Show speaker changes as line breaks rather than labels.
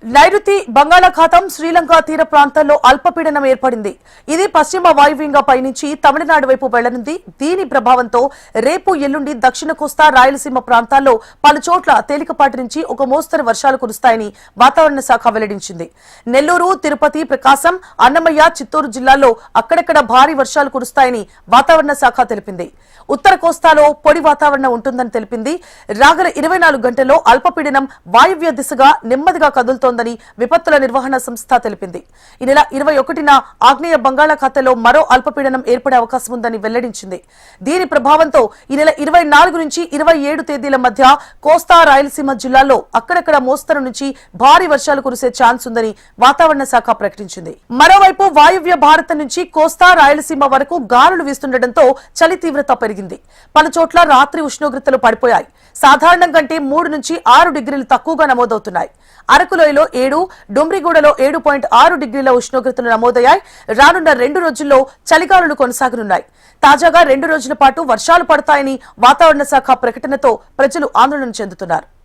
నైరుతి బంగాళాఖాతం శ్రీలంక తీర ప్రాంతాల్లో అల్పపీడనం ఏర్పడింది. ఇది పశ్చిమ వాయువ్యంగా పయనించి తమిళనాడు వైపు వెళ్లనుంది. దీని ప్రభావంతో రేపు ఎల్లుండి దక్షిణ కోస్తా రాయలసీమ ప్రాంతాల్లో పలుచోట్ల తేలికపాటి నుంచి ఒక మోస్తరు వర్షాలు కురుస్తాయని వాతావరణ శాఖ వెల్లడించింది. నెల్లూరు, తిరుపతి, ప్రకాశం, అన్నమయ్య, చిత్తూరు జిల్లాల్లో అక్కడక్కడ భారీ వర్షాలు కురుస్తాయని వాతావరణ శాఖ తెలిపింది. ఉత్తర కోస్తాలో పొడి వాతావరణం ఉంటుందని తెలిపింది. రాగల 24 గంటల్లో అల్పపీడనం వాయువ్య దిశగా నెమ్మదిగా కదులుతోందని విపత్తుల నిర్వహణ సంస్థ తెలిపింది. ఈ నెల 21న ఆగ్నేయ బంగాళాఖాతంలో మరో అల్పపీడనం ఏర్పడే అవకాశం ఉందని వెల్లడించింది. దీని ప్రభావంతో ఈ నెల 24 నుంచి 27 తేదీల మధ్య కోస్తా రాయలసీమ జిల్లాల్లో అక్కడక్కడ మోస్తరు నుంచి భారీ వర్షాలు కురిసే ఛాన్స్ ఉందని వాతావరణ శాఖ ప్రకటించింది. మరోవైపు వాయువ్య భారతం నుంచి కోస్తా రాయలసీమ వరకు గాలులు వీస్తుండటంతో చలి తీవ్రత పెరిగింది. పలుచోట్ల రాత్రి ఉష్ణోగ్రతలు పడిపోయాయి. సాధారణం కంటే 3 నుంచి 6 డిగ్రీలు తక్కువగా నమోదవుతున్నాయి. అరకులోయలో 7, డొమ్రిగూడలో 7.6 డిగ్రీల ఉష్ణోగ్రతలు నమోదయ్యాయి. రానున్న 2 రోజుల్లో చలిగాలులు కొనసాగనున్నాయి. తాజాగా 2 రోజుల పాటు వర్షాలు పడతాయని వాతావరణ శాఖ ప్రకటనతో ప్రజలు ఆందోళన చెందుతున్నారు.